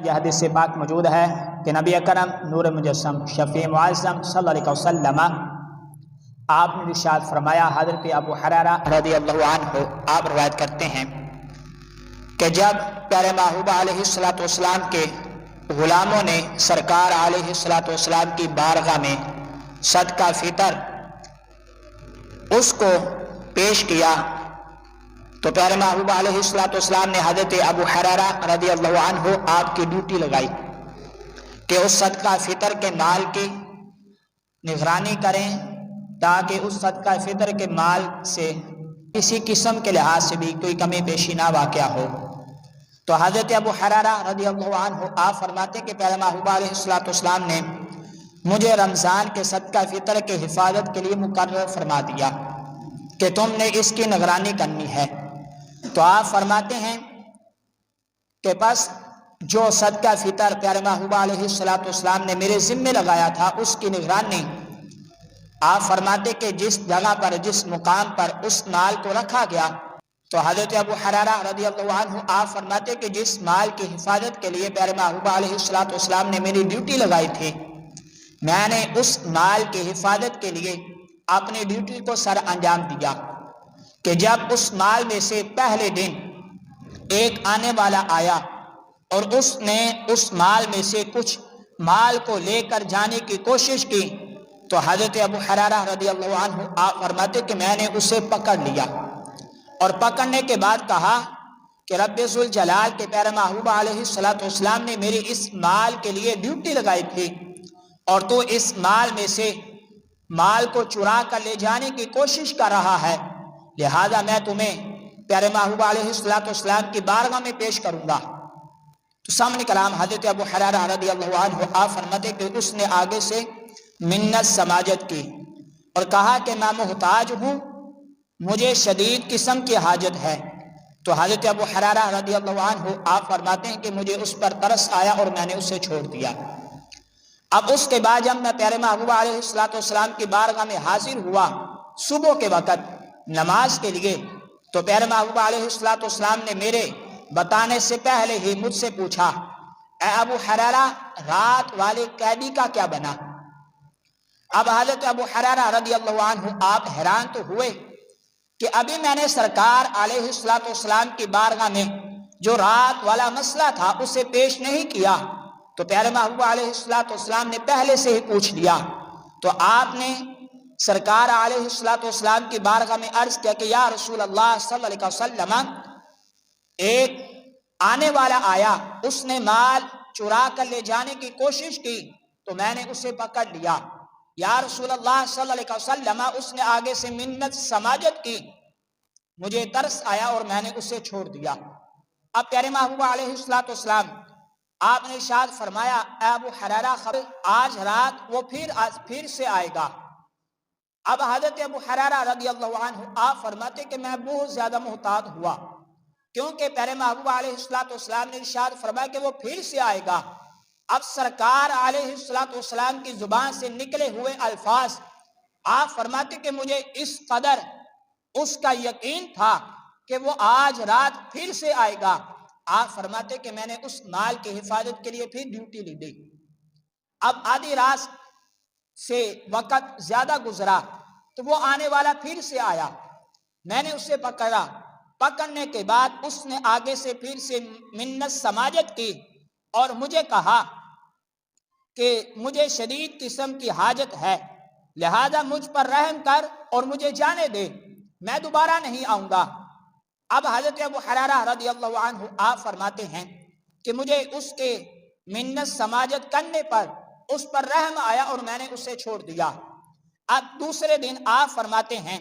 یہ حدیث پاک موجود ہے کہ نبی اکرم نور مجسم شفیع معظم صلی اللہ علیہ وسلم آپ نے ارشاد فرمایا، حضرت ابو حریرہ رضی اللہ عنہ آپ روایت کرتے ہیں کہ جب پیارے محبوب علیہ السلام کے غلاموں نے سرکار علیہ السلام کی بارگاہ میں صدقہ فطر اس کو پیش کیا تو پیارے محبوب علیہ السلام نے حضرت ابو حریرہ رضی اللہ عنہ آپ کی ڈیوٹی لگائی کہ اس صدقہ فطر کے مال کی نگرانی کریں تاکہ اس صدقہ فطر کے مال سے کسی قسم کے لحاظ سے بھی کوئی کمی بیشی نہ واقع ہو۔ تو حضرت ابو حریرہ رضی اللہ عنہ آپ فرماتے کہ پیارے محبوب علیہ السلام نے مجھے رمضان کے صدقہ فطر کے حفاظت کے لیے مقرر فرما دیا کہ تم نے اس کی نگرانی کرنی ہے۔ تو آپ فرماتے ہیں کہ بس جو صدقہ فطر پیارے محبوب علیہ السلام نے میرے ذمے لگایا تھا اس کی نگرانی آپ فرماتے کہ جس جگہ پر جس مقام پر اس مال کو رکھا گیا تو حضرت ابو حریرہ رضی اللہ عنہ آپ فرماتے کہ جس مال کی حفاظت کے لیے پیارے محبوب علیہ السلام نے میری ڈیوٹی لگائی تھی میں نے اس مال کی حفاظت کے لیے اپنی ڈیوٹی کو سر انجام دیا کہ جب اس مال میں سے پہلے دن ایک آنے والا آیا اور اس نے اس مال میں سے کچھ مال کو لے کر جانے کی کوشش کی تو حضرت ابو حریرہ رضی اللہ عنہ آپ فرماتے کہ میں نے اسے پکڑ لیا اور پکڑنے کے بعد کہا کہ رب ذوالجلال کے پیارے محبوب علیہ السلام نے میری اس مال کے لیے ڈیوٹی لگائی تھی اور تو اس مال میں سے مال کو چرا کر لے جانے کی کوشش کر رہا ہے، لہذا میں تمہیں پیارے محبوب علیہ السلام کی بارگاہ میں پیش کروں گا۔ تو سامنے کلام حضرت ابو حریرہ رضی اللہ عنہ آپ فرماتے کہ اس نے آگے سے منت سماجت کی اور کہا کہ میں محتاج ہوں، مجھے شدید قسم کی حاجت ہے۔ تو حضرت ابو حریرہ رضی اللہ عنہ آپ فرماتے ہیں کہ مجھے اس پر ترس آیا اور میں نے اسے چھوڑ دیا۔ اب اس کے بعد جب میں پیارے محبوب علیہ السلام کی بارگاہ میں حاضر ہوا صبح کے وقت نماز کے لیے تو پیارے محبوب علیہ السلام نے میرے بتانے سے پہلے ہی مجھ سے پوچھا، اے ابو حریرہ رات والے قیدی کا کیا بنا؟ اب حضرت ابو حریرہ رضی اللہ عنہ آپ حیران تو ہوئے کہ ابھی میں نے سرکار علیہ السلام کی بارگاہ میں جو رات والا مسئلہ تھا اسے پیش نہیں کیا تو پیارے محبوب علیہ السلام نے پہلے سے ہی پوچھ لیا۔ تو آپ نے سرکار علیہ السلام کی بارگاہ میں عرض کیا کہ یا رسول اللہ صلی اللہ علیہ وسلم ایک آنے والا آیا، اس نے مال چرا کر لے جانے کی کوشش کی تو میں نے اسے پکڑ لیا، یا رسول اللہ صلی اللہ علیہ وسلم اس نے آگے سے منت سماجت کی، مجھے ترس آیا اور میں نے اسے چھوڑ دیا۔ اب پیارے محبوب علیہ السلام آپ نے ارشاد فرمایا، اے ابو حریرہ آج رات وہ پھر سے آئے گا۔ اب حضرت ابو حریرہ رضی اللہ عنہ آپ فرماتے کہ میں بہت زیادہ محتاط ہوا کیونکہ پیارے محبوب علیہ السلام نے ارشاد فرمایا کہ وہ پھر سے آئے گا۔ اب سرکار علیہ السلام کی زبان سے نکلے ہوئے الفاظ آپ فرماتے کہ مجھے اس قدر اس کا یقین تھا کہ وہ آج رات پھر سے آئے گا۔ آپ فرماتے کہ میں نے اس مال کی حفاظت کے لیے پھر ڈیوٹی لی دی۔ اب آدھی رات سے وقت زیادہ گزرا تو وہ آنے والا پھر سے آیا، میں نے اسے پکڑا، پکڑنے کے بعد اس نے آگے سے پھر سے منت سماجت کی اور مجھے کہا کہ مجھے شدید قسم کی حاجت ہے، لہذا مجھ پر رحم کر اور مجھے جانے دے، میں دوبارہ نہیں آؤں گا۔ اب حضرت ابو حریرہ رضی اللہ عنہ آپ فرماتے ہیں کہ مجھے اس کے منت سماجت کرنے پر اس پر رحم آیا اور میں نے اسے چھوڑ دیا۔ اب دوسرے دن آپ فرماتے ہیں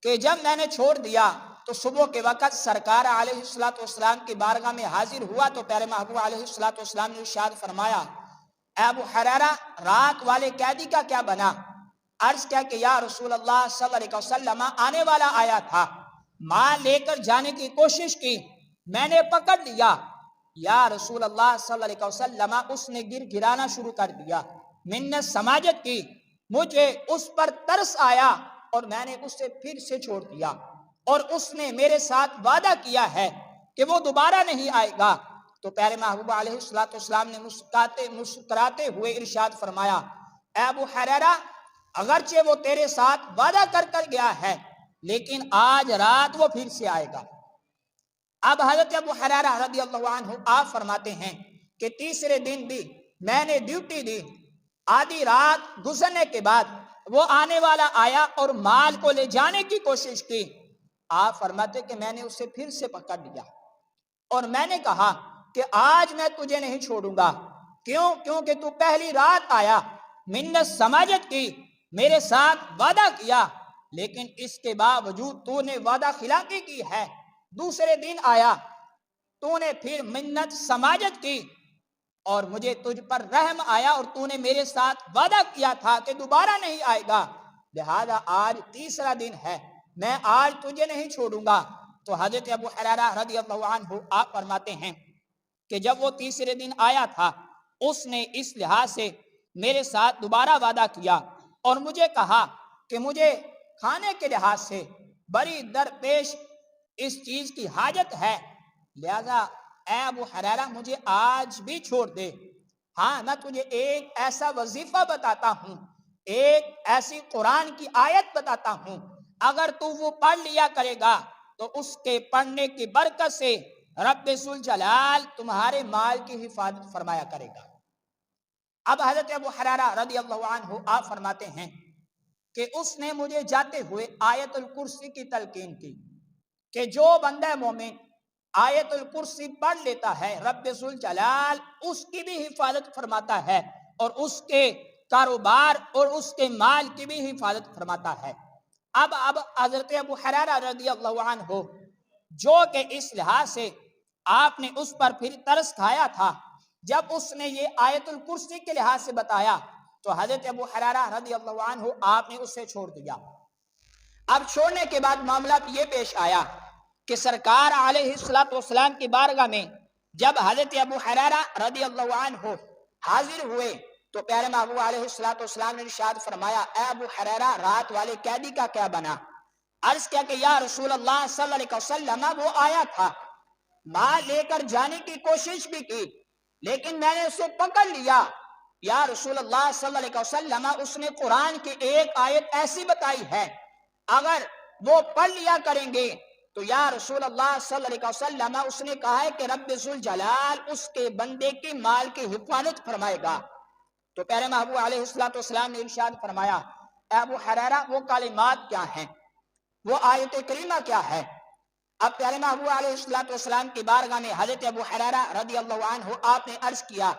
کہ جب میں نے چھوڑ دیا تو صبح کے وقت سرکار علیہ السلام کی بارگاہ میں حاضر ہوا تو پیارے محبوب علیہ السلام نے ارشاد فرمایا، اے ابو حریرہ رات والے قیدی کا کیا بنا؟ عرض کیا کہ یا رسول اللہ صلی اللہ علیہ وسلم آنے والا آیا تھا، مال لے کر جانے کی کوشش کی، میں نے پکڑ لیا، یا رسول اللہ صلی اللہ علیہ وسلم اس نے گر گرانا شروع کر دیا، منت سماجت کی، مجھے اس پر ترس آیا اور میں نے اسے پھر سے چھوڑ دیا اور اس نے میرے ساتھ وعدہ کیا ہے کہ وہ دوبارہ نہیں آئے گا، تو پیارے محبوب علیہ الصلوۃ والسلام نے مسکراتے ہوئے ارشاد فرمایا، اے ابو حریرہ، اگرچہ وہ تیرے ساتھ وعدہ کر گیا ہے لیکن آج رات وہ پھر سے آئے گا۔ اب حضرت ابو حریرہ رضی اللہ عنہ آپ فرماتے ہیں کہ تیسرے دن بھی میں نے ڈیوٹی دی، آدھی رات گزرنے کے بعد وہ آنے والا آیا اور مال کو لے جانے کی کوشش کی۔ آپ فرماتے کہ میں نے اسے پھر سے پکڑ لیا اور میں نے کہا کہ آج میں تجھے نہیں چھوڑوں گا۔ کیونکہ تو پہلی رات آیا، منت سماجت کی، میرے ساتھ وعدہ کیا، لیکن اس کے باوجود تو نے وعدہ خلافی کی ہے۔ دوسرے دن آیا، تو نے پھر منت سماجت کی اور مجھے تجھ پر رحم آیا اور تو نے میرے ساتھ وعدہ کیا تھا کہ دوبارہ نہیں آئے گا، لہذا آج تیسرا دن ہے، میں آج تجھے نہیں چھوڑوں گا۔ تو حضرت ابو حریرہ رضی اللہ عنہ آپ فرماتے ہیں کہ جب وہ تیسرے دن آیا تھا، اس نے اس لحاظ سے میرے ساتھ دوبارہ وعدہ کیا اور مجھے کہا کہ مجھے کھانے کے لحاظ سے بڑی درپیش اس چیز کی حاجت ہے، لہذا اے ابو حریرہ مجھے آج بھی چھوڑ دے۔ ہاں، میں تجھے ایک ایسا وظیفہ بتاتا ہوں، ایک ایسی قرآن کی آیت بتاتا ہوں، اگر تو وہ پڑھ لیا کرے گا تو اس کے پڑھنے کی برکت سے رب ذوالجلال تمہارے مال کی حفاظت فرمایا کرے گا۔ اب حضرت ابو حریرہ رضی اللہ عنہ آپ فرماتے ہیں کہ اس نے مجھے جاتے ہوئے آیت الکرسی کی تلقین کی کہ جو بندہ مومن آیت الکرسی پڑھ لیتا ہے، رب ذوالجلال اس کی بھی حفاظت فرماتا ہے اور اس کے کاروبار اور اس کے مال کی بھی حفاظت فرماتا ہے۔ اب حضرت ابو حریرہ رضی اللہ عنہ جو کہ اس لحاظ سے آپ نے اس پر پھر ترس کھایا تھا، جب اس نے یہ آیت الکرسی کے لحاظ سے بتایا تو حضرت ابو حریرہ رضی اللہ عنہ آپ نے اسے چھوڑ دیا۔ اب چھوڑنے کے بعد معاملہ یہ پیش آیا کہ سرکار علیہ الصلوۃ والسلام کی بارگاہ میں جب حضرت ابو حریرہ رضی اللہ عنہ حاضر ہوئے تو پیارے محبوب علیہ الصلوۃ والسلام نے ارشاد فرمایا، اے ابو حریرہ، رات والے قیدی کا کیا بنا؟ عرض کیا کہ یا رسول اللہ صلی اللہ علیہ وسلم، وہ آیا تھا، مال لے کر جانے کی کوشش بھی کی لیکن میں نے اسے پکڑ لیا۔ یا رسول اللہ صلی اللہ علیہ وسلم، اس نے قرآن کی ایک آیت ایسی بتائی ہے، اگر وہ پڑھ لیا کریں گے تو یا رسول اللہ صلی اللہ علیہ وسلم اس نے کہا ہے کہ رب ذوالجلال اس کے بندے کے مال کی حفاظت فرمائے گا۔ تو پیارے محبوب علیہ السلام نے ارشاد فرمایا، اے ابو حریرہ، وہ کلمات کیا ہیں، وہ آیت کریمہ کیا ہے؟ اب پیارے محبوب علیہ السلام کی بارگاہ میں حضرت ابو حریرہ رضی اللہ عنہ آپ نے عرض کیا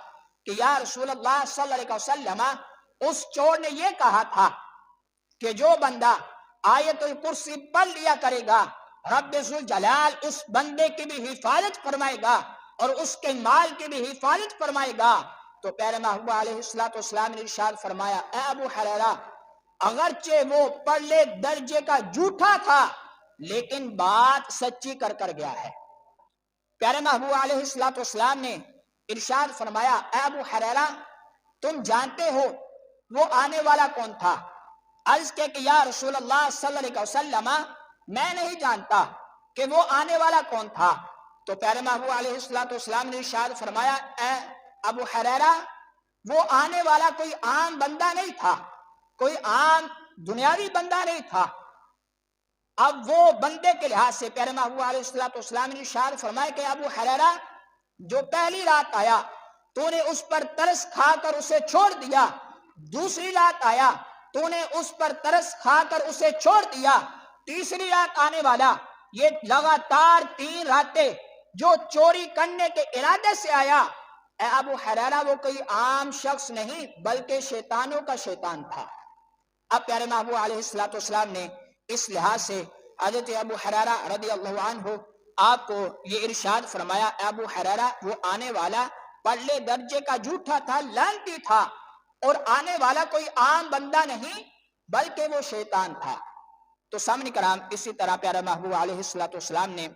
کہ یا رسول اللہ صلی اللہ علیہ وسلم، اس چور نے یہ کہا تھا کہ جو بندہ آیت الکرسی پڑھ لیا کرے گا، رب ذوالجلال اس بندے کی بھی حفاظت فرمائے گا اور اس کے مال کی بھی حفاظت فرمائے گا۔ تو پیارے محبوب علیہ السلام نے ارشاد فرمایا، اے ابو حریرہ، اگرچہ وہ پرلے درجے کا جھوٹا تھا لیکن بات سچی کر گیا ہے۔ پیارے محبوب علیہ السلام نے ارشاد فرمایا، اے ابو حریرہ، تم جانتے ہو وہ آنے والا کون تھا؟ عرض کہ یا رسول اللہ صلی اللہ علیہ وسلم، میں نہیں جانتا کہ وہ آنے والا کون تھا۔ تو پیارے محبوب علیہ السلام نے ارشاد فرمایا، اے ابو حریرہ، وہ آنے والا کوئی عام بندہ نہیں تھا، کوئی عام دنیاوی بندہ نہیں تھا۔ اب وہ بندے کے لحاظ سے پیارے محبوب علیہ السلام نے ارشاد فرمایا کہ ابو حریرہ، جو پہلی رات آیا تو نے اس پر ترس کھا کر اسے چھوڑ دیا، دوسری رات آیا تو نے اس پر ترس کھا کر اسے چھوڑ دیا، تیسری رات آنے والا، یہ لگاتار 3 راتیں جو چوری کرنے کے ارادے سے آیا، اے ابو حریرہ، وہ کوئی عام شخص نہیں بلکہ شیطانوں کا شیطان تھا۔ اب پیارے محبوب علیہ السلام نے اس لحاظ سے حضرت ابو حریرہ رضی اللہ عنہ آپ کو یہ ارشاد فرمایا، اے ابو حریرہ، وہ آنے والا پرلے درجے کا جھوٹا تھا، لعنتی تھا، اور آنے والا کوئی عام بندہ نہیں بلکہ وہ شیطان تھا۔ تو سامعین کرام، اسی طرح پیارے محبوب علیہ السلام نے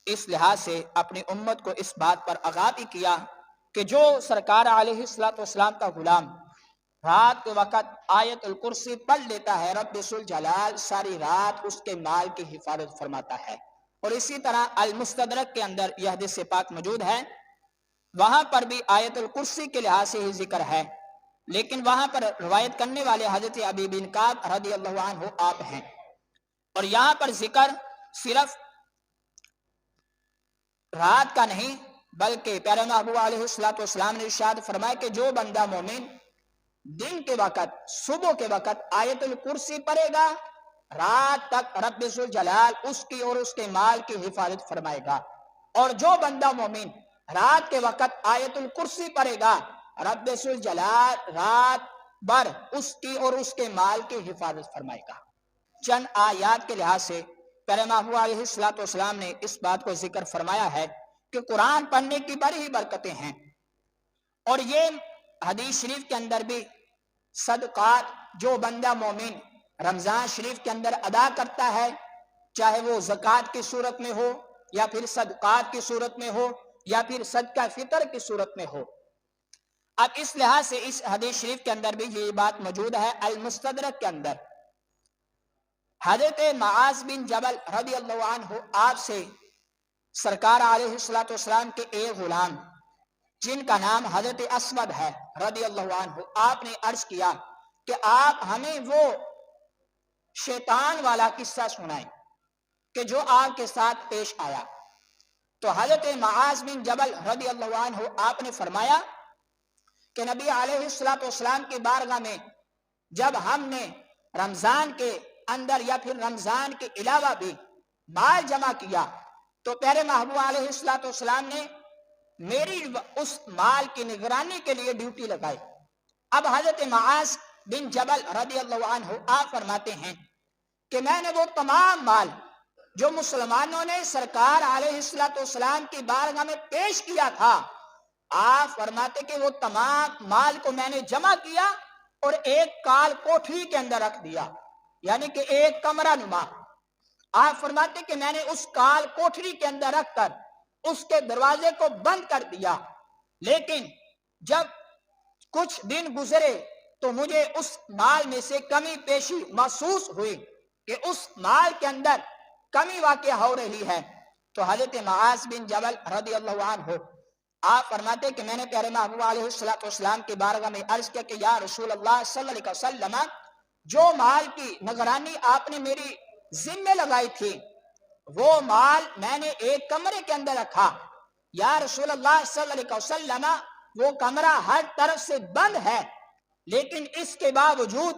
اس لحاظ سے اپنی امت کو اس بات پر آگاہ بھی کیا کہ جو سرکار علیہ السلام کا غلام رات کے وقت آیت الکرسی پڑھ لیتا ہے، رب ذوالجلال ساری رات اس کے مال کی حفاظت فرماتا ہے۔ اور اسی طرح المستدرک کے اندر یہ حدیث پاک موجود ہے، وہاں پر بھی آیت الکرسی کے لحاظ سے ہی ذکر ہے، لیکن وہاں پر روایت کرنے والے حضرت ابی بن کعب رضی اللہ عنہ آپ ہیں، اور یہاں پر ذکر صرف رات کا نہیں بلکہ پیارے محبوب علیہ السلام نے ارشاد فرمایا کہ جو بندہ مومن دن کے وقت صبح کے وقت آیت الکرسی پڑھے گا، رات تک رب ذوالجلال اس کی اور اس کے مال کی حفاظت فرمائے گا، اور جو بندہ مومن رات کے وقت آیت الکرسی پڑھے گا، رب ذوالجلال رات بھر اس کی اور اس کے مال کی حفاظت فرمائے گا۔ چند آیات کے لحاظ سے پیارے محبوب علیہ السلام نے اس بات کو ذکر فرمایا ہے کہ قرآن پڑھنے کی بڑی ہی برکتیں ہیں، اور یہ حدیث شریف کے اندر بھی صدقات جو بندہ مومن رمضان شریف کے اندر ادا کرتا ہے، چاہے وہ زکوٰۃ کی صورت میں ہو یا پھر صدقات کی صورت میں ہو یا پھر صدقہ فطر کی صورت میں ہو۔ اب اس لحاظ سے اس حدیث شریف کے اندر بھی یہ بات موجود ہے المستدرک کے اندر، حضرت معاذ بن جبل رضی اللہ عنہ آپ سے سرکار علیہ السلام کے ایک غلام جن کا نام حضرت اسود ہے رضی اللہ عنہ، آپ نے عرض کیا کہ آپ ہمیں وہ شیطان والا قصہ سنائیں کہ جو آپ کے ساتھ پیش آیا۔ تو حضرت معاذ بن جبل رضی اللہ عنہ آپ نے فرمایا کہ نبی علیہ السلام کی بارگاہ میں جب ہم نے رمضان کے اندر یا پھر رمضان کے علاوہ بھی مال جمع کیا تو پیارے محبوب علیہ السلام نے میری اس مال کی نگرانی کے لیے ڈیوٹی لگائی۔ اب حضرت معاذ بن جبل رضی اللہ عنہ آپ فرماتے ہیں کہ میں نے وہ تمام مال جو مسلمانوں نے سرکار علیہ السلام کی بارگاہ میں پیش کیا تھا، آپ فرماتے کہ وہ تمام مال کو میں نے جمع کیا اور ایک کال کوٹھی کے اندر رکھ دیا، یعنی کہ ایک کمرہ نما۔ آپ فرماتے کہ میں نے اس کال کوٹھی کے اندر رکھ کر اس کے دروازے کو بند کر دیا، لیکن جب کچھ دن گزرے تو مجھے اس مال میں سے کمی پیشی محسوس ہوئی کہ اس مال کے اندر کمی واقع ہو رہی ہے۔ تو حضرت معاذ بن جبل رضی اللہ عنہ آپ فرماتے کہ میں نے پیارے محبوب علیہ السلام کی بارگاہ میں عرض کیا کہ یا رسول اللہ صلی اللہ علیہ وسلم، جو مال کی نگرانی آپ نے میری ذمہ لگائی تھی وہ مال میں نے ایک کمرے کے اندر رکھا، یا رسول اللہ صلی اللہ علیہ وسلم وہ کمرہ ہر طرف سے بند ہے، لیکن اس کے باوجود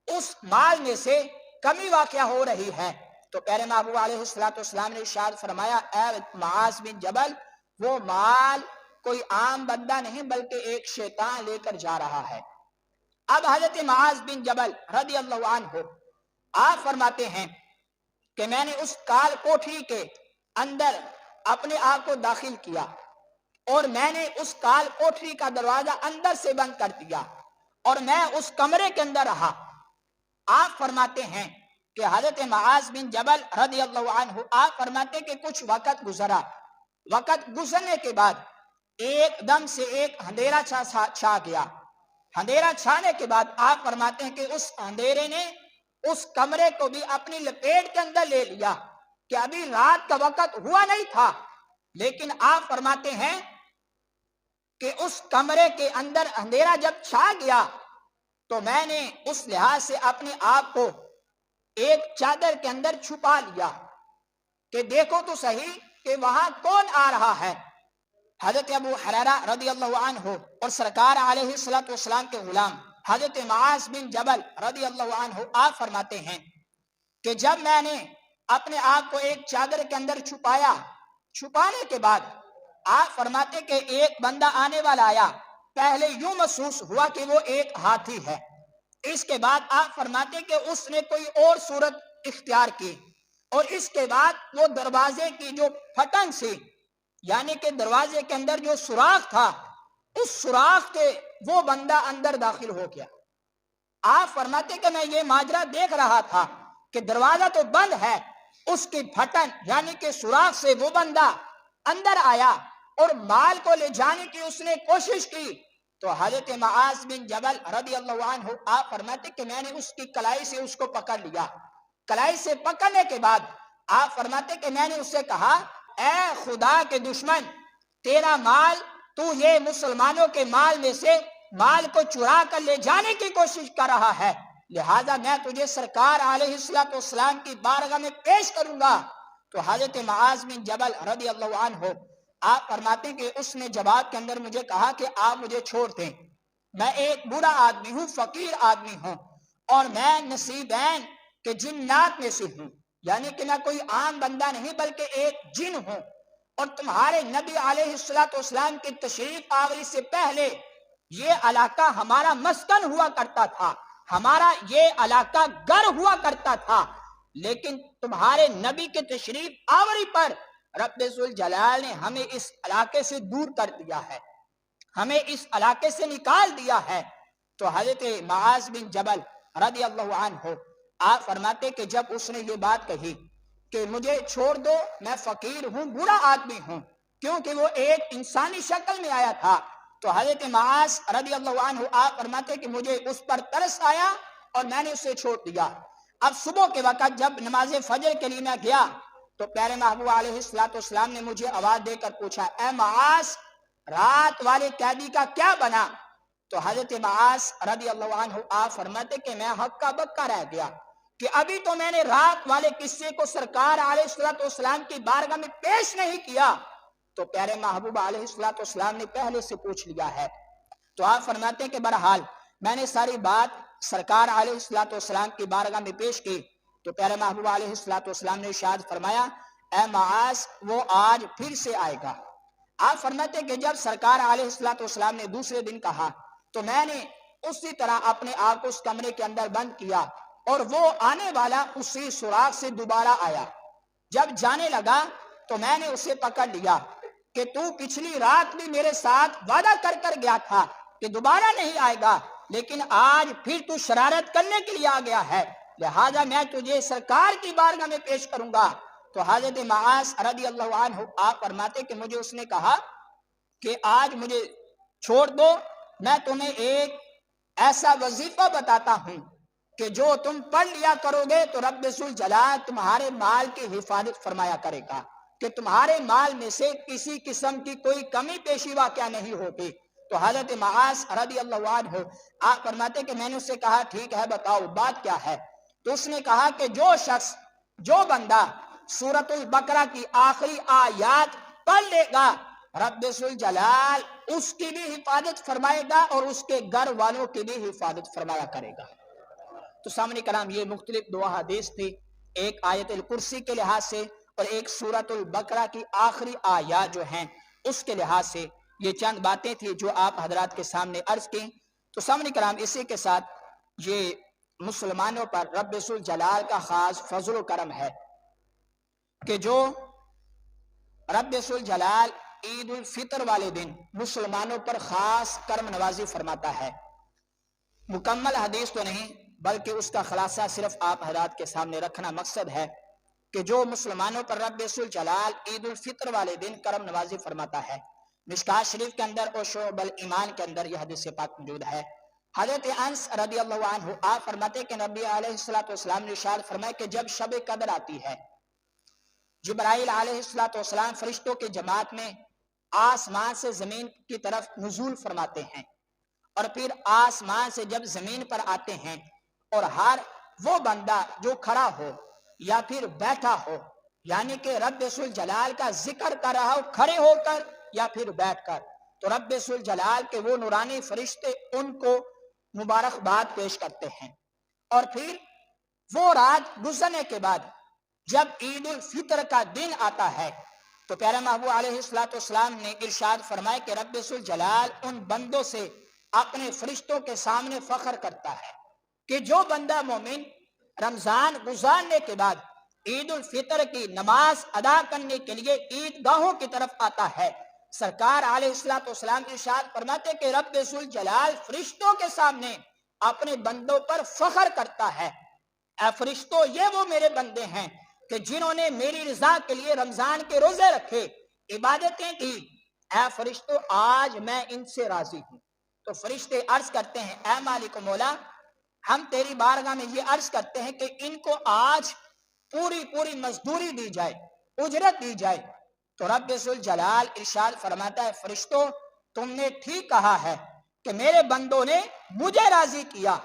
اس مال میں سے کمی واقع ہو رہی ہے۔ تو پیارے محبوب علیہ السلام نے ارشاد فرمایا اے معاذ بن جبل، وہ مال کوئی عام بندہ نہیں بلکہ ایک شیطان لے کر جا رہا ہے۔ اب حضرت معاذ بن جبل رضی اللہ عنہ آپ فرماتے ہیں کہ میں نے اس کال کوٹھی کے اندر اپنے آپ کو داخل کیا اور میں نے اس کال کوٹھی کا دروازہ اندر سے بند کر دیا اور میں اس کمرے کے اندر رہا۔ آپ فرماتے ہیں کہ حضرت معاذ بن جبل رضی اللہ عنہ آپ فرماتے کہ کچھ وقت گزرا، وقت گزرنے کے بعد ایک دم سے ایک اندھیرا چھا گیا۔ اندھیرا چھانے کے بعد آپ فرماتے ہیں کہ اس اندھیرے نے اس کمرے کو بھی اپنی لپیٹ کے اندر لے لیا کہ ابھی رات کا وقت ہوا نہیں تھا، لیکن آپ فرماتے ہیں کہ اس کمرے کے اندر اندھیرا جب چھا گیا تو میں نے اس لحاظ سے اپنے آپ کو ایک چادر کے اندر چھپا لیا کہ دیکھو تو صحیح کہ وہاں کون آ رہا ہے۔ حضرت ابو ہریرہ رضی اللہ عنہ اور سرکار علیہ السلام کے غلام حضرت معاذ بن جبل رضی اللہ عنہ آپ فرماتے ہیں کہ جب میں نے اپنے آپ کو ایک چادر کے اندر چھپایا، چھپانے کے بعد آپ فرماتے کہ ایک بندہ آنے والا آیا، پہلے یوں محسوس ہوا کہ وہ ایک ہاتھی ہے، اس کے بعد آپ فرماتے کہ اس نے کوئی اور صورت اختیار کی، اور اس کے بعد وہ دروازے کی جو پھٹن سی، یعنی کہ دروازے کے اندر جو سوراخ تھا، اس سوراخ کے وہ بندہ اندر داخل ہو گیا۔ آپ فرماتے کہ میں یہ ماجرا دیکھ رہا تھا کہ دروازہ تو بند ہے، اس کی پھٹن یعنی کہ سوراخ سے وہ بندہ اندر آیا اور مال کو لے جانے کی اس نے کوشش کی۔ تو حضرت معاذ بن جبل رضی اللہ عنہ آپ فرماتے کہ میں نے اس کی کلائی سے اس کو پکڑ لیا۔ کلائی سے پکڑنے کے بعد آپ فرماتے کہ میں نے اس سے کہا اے خدا کے دشمن، تیرا مال تو یہ مسلمانوں کے مال میں سے مال کو چرا کر لے جانے کی کوشش کر رہا ہے، لہذا میں تجھے سرکار علیہ السلام کی بارگاہ میں پیش کروں گا۔ تو حضرت معاذ بن جبل رضی اللہ عنہ آپ فرماتے کہ اس نے جواب کے اندر مجھے کہا کہ آپ مجھے چھوڑ دیں، میں ایک برا آدمی ہوں، فقیر آدمی ہوں، اور میں نصیبین کے جنات میں سے ہوں، یعنی کہ میں کوئی عام بندہ نہیں بلکہ ایک جن ہوں، اور تمہارے نبی علیہ السلام کی تشریف آوری سے پہلے یہ علاقہ ہمارا مسکن ہوا کرتا تھا، ہمارا یہ علاقہ گھر ہوا کرتا تھا، لیکن تمہارے نبی کے تشریف آوری پر رب ذوالجلال نے ہمیں اس علاقے سے دور کر دیا ہے، ہمیں اس علاقے سے نکال دیا ہے۔ تو حضرت معاذ بن جبل رضی اللہ عنہ آپ فرماتے کہ جب اس نے یہ بات کہی کہ مجھے چھوڑ دو، میں فقیر ہوں، برا آدمی ہوں، کیونکہ وہ ایک انسانی شکل میں آیا تھا، تو حضرت معاذ رضی اللہ عنہ آپ فرماتے کہ مجھے اس پر ترس آیا اور میں نے اسے چھوڑ دیا۔ اب صبح کے وقت جب نماز فجر کے لیے میں گیا تو پیارے محبوب علیہ السلام نے مجھے آواز دے کر پوچھا، اے معاذ، رات والے قیدی کا کیا بنا؟ تو حضرت معاذ رضی اللہ عنہ آپ فرماتے کہ میں ہکا بکا رہ گیا کہ ابھی تو میں نے رات والے قصے کو سرکار علیہ السلام کی بارگاہ میں پیش نہیں کیا، تو پیارے محبوب علیہ السلام نے پہلے سے پوچھ لیا ہے۔ تو آپ فرماتے ہیں کہ بہرحال میں نے ساری بات سرکار علیہ السلام کی بارگاہ میں پیش کی، تو پیارے محبوب علیہ السلام نے ارشاد فرمایا، اے معاذ، وہ آج پھر سے آئے گا۔ آپ فرماتے ہیں کہ جب سرکار علیہ السلام نے دوسرے دن کہا تو میں نے اسی طرح اپنے آپ کو اس کمرے کے اندر بند کیا، اور وہ آنے والا اسی سوراخ سے دوبارہ آیا۔ جب جانے لگا تو میں نے اسے پکڑ لیا کہ تو پچھلی رات بھی میرے ساتھ وعدہ کر گیا تھا کہ دوبارہ نہیں آئے گا، لیکن آج پھر تو شرارت کرنے کے لیے آ گیا ہے، لہذا میں تجھے سرکار کی بارگاہ میں پیش کروں گا۔ تو حضرت معاذ رضی اللہ عنہ آپ فرماتے کہ مجھے اس نے کہا کہ آج مجھے چھوڑ دو، میں تمہیں ایک ایسا وظیفہ بتاتا ہوں کہ جو تم پڑھ لیا کرو گے تو رب ذوالجلال تمہارے مال کی حفاظت فرمایا کرے گا، کہ تمہارے مال میں سے کسی قسم کی کوئی کمی پیشی واقعہ نہیں ہوگی۔ تو حضرت معاذ رضی اللہ عنہ آپ فرماتے کہ میں نے اس سے کہا ٹھیک ہے، بتاؤ بات کیا ہے؟ تو اس نے کہا کہ جو شخص، جو بندہ سورۃ البقرہ کی آخری آیات پڑھ لے گا، رب ذوالجلال اس کی بھی حفاظت فرمائے گا اور اس کے گھر والوں کی بھی حفاظت فرمایا کرے گا۔ تو سامنے کرام یہ مختلف دو حدیث تھی، ایک آیت الکرسی کے لحاظ سے اور ایک سورۃ البقرہ کی آخری آیات جو ہیں اس کے لحاظ سے، یہ چند باتیں تھی جو آپ حضرات کے سامنے عرض کی۔ تو سامنے کرام اسی کے ساتھ یہ مسلمانوں پر رب ذوالجلال کا خاص فضل و کرم ہے کہ جو رب ذوالجلال عید الفطر والے دن مسلمانوں پر خاص کرم نوازی فرماتا ہے۔ مکمل حدیث تو نہیں بلکہ اس کا خلاصہ صرف آپ حضرات کے سامنے رکھنا مقصد ہے کہ جو مسلمانوں پر رب ذوالجلال عید الفطر والے دن کرم نوازی فرماتا ہے۔ مشکوٰۃ شریف کے اندر اور شعب الایمان کے اندر یہ حدیث پاک موجود ہے۔ حضرت انس رضی اللہ عنہ آپ فرماتے کہ نبی علیہ السلام نے ارشاد فرمایا کہ جب شب قدر آتی ہے، جبرائیل علیہ السلام فرشتوں کی جماعت میں آسمان سے زمین کی طرف نزول فرماتے ہیں، اور پھر آسمان سے جب زمین پر آتے ہیں اور ہر وہ بندہ جو کھڑا ہو یا پھر بیٹھا ہو، یعنی کہ رب ذوالجلال کا ذکر کر رہا ہو کھڑے ہو کر یا پھر بیٹھ کر، تو رب ذوالجلال کے وہ نورانی فرشتے ان کو مبارکباد پیش کرتے ہیں۔ اور پھر وہ رات گزرنے کے بعد جب عید الفطر کا دن آتا ہے تو پیارے محبوب علیہ السلام نے ارشاد فرمائے کہ رب ذوالجلال ان بندوں سے اپنے فرشتوں کے سامنے فخر کرتا ہے کہ جو بندہ مومن رمضان گزارنے کے بعد عید الفطر کی نماز ادا کرنے کے لیے عید گاہوں کی طرف آتا ہے، سرکار علیہ السلام ارشاد فرماتے کہ رب ذوالجلال فرشتوں کے سامنے اپنے بندوں پر فخر کرتا ہے، اے فرشتوں، یہ وہ میرے بندے ہیں کہ جنہوں نے میری رضا کے لیے رمضان کے روزے رکھے، عبادتیں کی، اے فرشتوں آج میں ان سے راضی ہوں۔ تو فرشتے عرض کرتے ہیں اے مالک و مولا، ہم تیری بارگاہ میں یہ عرض کرتے ہیں کہ ان کو آج پوری پوری مزدوری دی جائے، اجرت دی جائے، تو رب ذوالجلال ارشاد فرماتا ہے فرشتوں تم نے ٹھیک کہا ہے کہ میرے بندوں نے مجھے راضی کیا،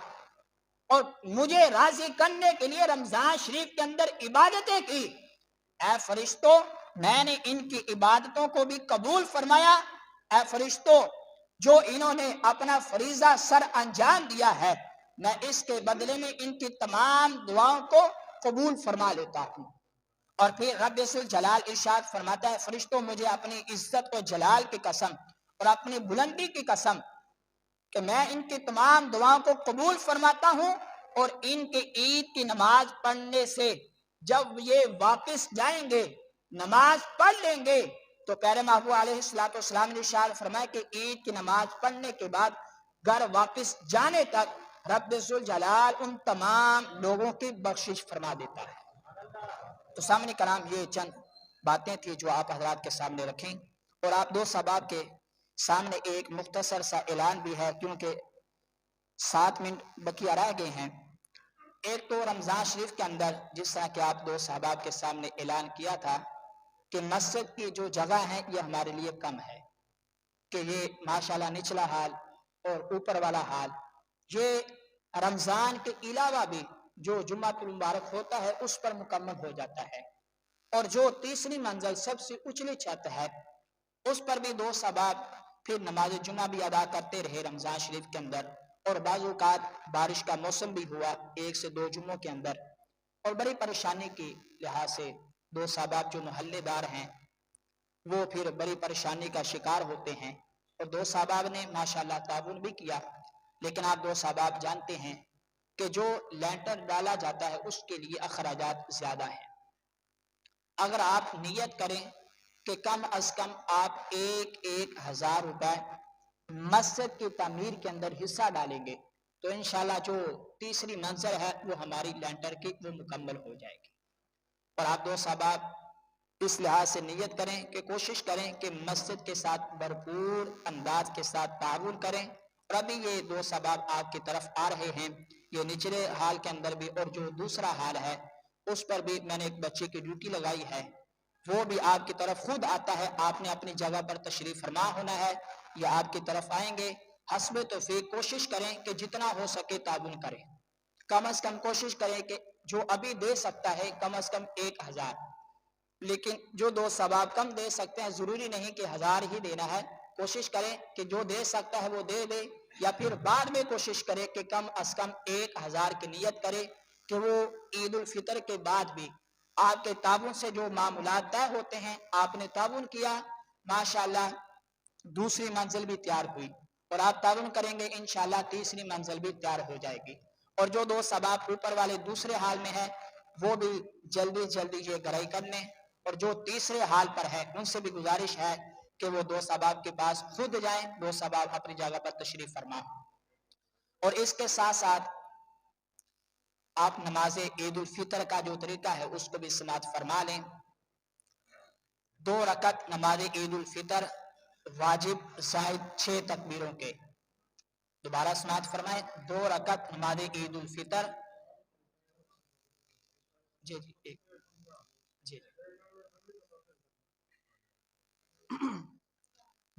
اور مجھے راضی کرنے کے لیے رمضان شریف کے اندر عبادتیں کی۔ اے فرشتوں میں نے ان کی عبادتوں کو بھی قبول فرمایا۔ اے فرشتوں جو انہوں نے اپنا فریضہ سر انجام دیا ہے، میں اس کے بدلے میں ان کی تمام دعاؤں کو قبول فرما لیتا ہوں۔ اور پھر رب ذوالجلال ارشاد فرماتا ہے فرشتوں مجھے اپنی عزت و جلال کی قسم اور اپنی بلندی کی قسم کہ میں ان کی تمام دعاؤں کو قبول فرماتا ہوں، اور ان کے عید کی نماز پڑھنے سے جب یہ واپس جائیں گے، نماز پڑھ لیں گے، تو پیارے محبوب علیہ السلام نے ارشاد فرمایا کہ عید کی نماز پڑھنے کے بعد گھر واپس جانے تک رب ذوالجلال ان تمام لوگوں کی بخشش فرما دیتا ہے۔ تو سامنے کرام یہ چند باتیں تھی جو آپ حضرات کے سامنے رکھیں، اور آپ دوست احباب کے سامنے ایک مختصر سا اعلان بھی ہے کیونکہ 7 منٹ بقیہ رہ گئے ہیں۔ ایک تو رمضان شریف کے اندر جس طرح کہ آپ دوست احباب کے سامنے اعلان کیا تھا کہ مسجد کی جو جگہ ہے یہ ہمارے لیے کم ہے، کہ یہ ماشاءاللہ نچلا حال اور اوپر والا حال یہ رمضان کے علاوہ بھی جو جمعۃ المبارک ہوتا ہے اس پر مکمل ہو جاتا ہے، اور جو تیسری منزل سب سے اونچی چھت ہے اس پر بھی دوست احباب پھر نماز جمعہ بھی ادا کرتے رہے رمضان شریف کے اندر، اور بعض اوقات بارش کا موسم بھی ہوا 1 سے 2 جمعوں کے اندر، اور بڑی پریشانی کی لحاظ سے دوست احباب جو محلے دار ہیں وہ پھر بڑی پریشانی کا شکار ہوتے ہیں، اور دوست احباب نے ماشاءاللہ تعاون بھی کیا، لیکن آپ دوست احباب جانتے ہیں کہ جو لینٹر ڈالا جاتا ہے اس کے لیے اخراجات زیادہ ہیں۔ اگر آپ نیت کریں کہ کم از کم آپ 1,000 روپے مسجد کی تعمیر کے اندر حصہ ڈالیں گے تو انشاءاللہ جو تیسری منزل ہے وہ ہماری لینٹر کی وہ مکمل ہو جائے گی۔ اور آپ دوست احباب اس لحاظ سے نیت کریں کہ کوشش کریں کہ مسجد کے ساتھ بھرپور انداز کے ساتھ تعاون کریں، اور ابھی یہ دوست احباب آپ کی طرف آ رہے ہیں یہ نچلے حال کے اندر بھی، اور جو دوسرا حال ہے اس پر بھی میں نے ایک بچے کی ڈیوٹی لگائی ہے، وہ بھی آپ کی طرف خود آتا ہے، آپ نے اپنی جگہ پر تشریف فرما ہونا ہے، یہ آپ کی طرف آئیں گے۔ حسب توفیق کوشش کریں کہ جتنا ہو سکے تعاون کریں، کم از کم کوشش کریں کہ جو ابھی دے سکتا ہے کم از کم 1,000، لیکن جو دوست احباب کم دے سکتے ہیں ضروری نہیں کہ 1000 ہی دینا ہے، کوشش کریں کہ جو دے سکتا ہے وہ دے دے، یا پھر بعد میں کوشش کرے کہ کم از کم 1,000 کی نیت کرے کہ وہ عید الفطر کے بعد بھی آپ کے تعاون سے جو معاملات طے ہوتے ہیں، آپ نے تعاون کیا ماشاءاللہ دوسری منزل بھی تیار ہوئی، اور آپ تعاون کریں گے انشاءاللہ تیسری منزل بھی تیار ہو جائے گی، اور جو دوست احباب اوپر والے دوسرے حال میں ہے وہ بھی جلدی جلدی یہ گھرائی کر لیں، اور جو تیسرے حال پر ہے ان سے بھی گزارش ہے کہ وہ دوست احباب کے پاس خود جائیں، دوست احباب اپنی جگہ پر تشریف فرما۔ اور اس کے ساتھ ساتھ آپ نماز عید الفطر کا جو طریقہ ہے اس کو بھی سماعت فرما لیں۔ 2 رکعت نماز عید الفطر واجب زائد 6 تکبیروں کے، دوبارہ سماعت فرمائیں، 2 رکعت نماز عید الفطر، جی جی جی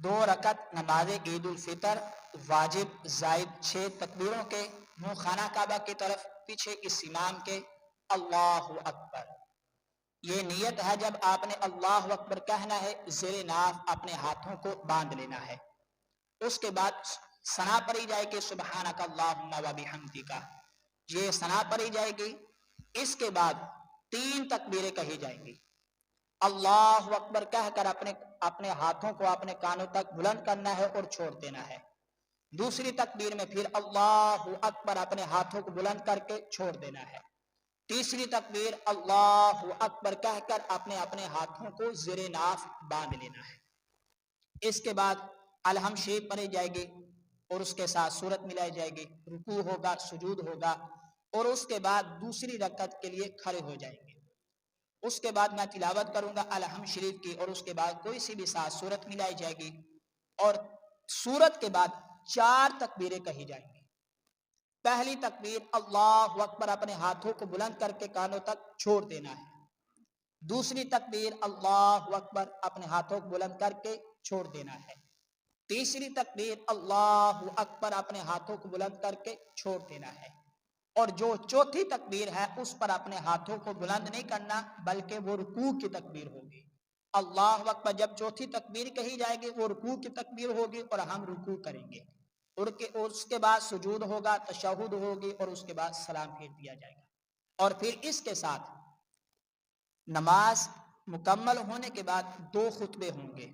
2 رکعت نماز عید الفطر واجب زائد 6 تکبیروں کے، منہ خانہ کعبہ کی طرف، پیچھے اس امام کے، اللہ اکبر۔ یہ نیت ہے جب آپ نے اللہ اکبر کہنا ہے زیر ناف اپنے ہاتھوں کو باندھ لینا ہے، اس کے بعد ثنا پڑھی جائے گی سبحانک اللہم و بحمدک، یہ ثنا پڑھی جائے گی، اس کے بعد 3 تکبیریں کہی جائیں گی، اللہ اکبر کہہ کر اپنے ہاتھوں کو اپنے کانوں تک بلند کرنا ہے اور چھوڑ دینا ہے، دوسری تکبیر میں پھر اللہ اکبر اپنے ہاتھوں کو بلند کر کے چھوڑ دینا ہے، تیسری تکبیر اللہ اکبر کہہ کر اپنے ہاتھوں کو زیر ناف باندھ لینا ہے، اس کے بعد الحمد شریف پڑھی جائے گی اور اس کے ساتھ سورت ملائی جائے گی، رکوع ہوگا، سجود ہوگا، اور اس کے بعد دوسری رکعت کے لیے کھڑے ہو جائیں گے، اس کے بعد میں تلاوت کروں گا الحمد شریف کی، اور اس کے بعد کوئی سی بھی ساتھ سورت ملائی جائے گی، اور سورت کے بعد 4 تکبیریں کہی جائیں گی، پہلی تکبیر اللہ اکبر اپنے ہاتھوں کو بلند کر کے کانوں تک چھوڑ دینا ہے۔ دوسری تکبیر اللہ اکبر اپنے ہاتھوں کو بلند کر کے چھوڑ دینا ہے۔ تیسری تکبیر اللہ اکبر اپنے ہاتھوں کو بلند کر کے چھوڑ دینا ہے۔ اور جو چوتھی تکبیر ہے اس پر اپنے ہاتھوں کو بلند نہیں کرنا بلکہ وہ رکوع کی تکبیر ہوگی۔ اللہ اکبر جب چوتھی تکبیر کہی جائے گی وہ رکوع کی تکبیر ہوگی اور ہم رکوع کریں گے، اور اس کے بعد سجود ہوگا، تشہد ہوگی، اور اس کے بعد سلام پھیر دیا جائے گا۔ اور پھر اس کے ساتھ نماز مکمل ہونے کے بعد 2 خطبے ہوں گے،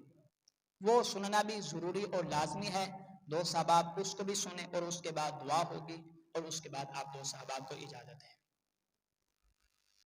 وہ سننا بھی ضروری اور لازمی ہے۔ 2 صحابہ اس کو بھی سنیں اور اس کے بعد دعا ہوگی اور اس کے بعد آپ 2 صحابہ کو اجازت ہے۔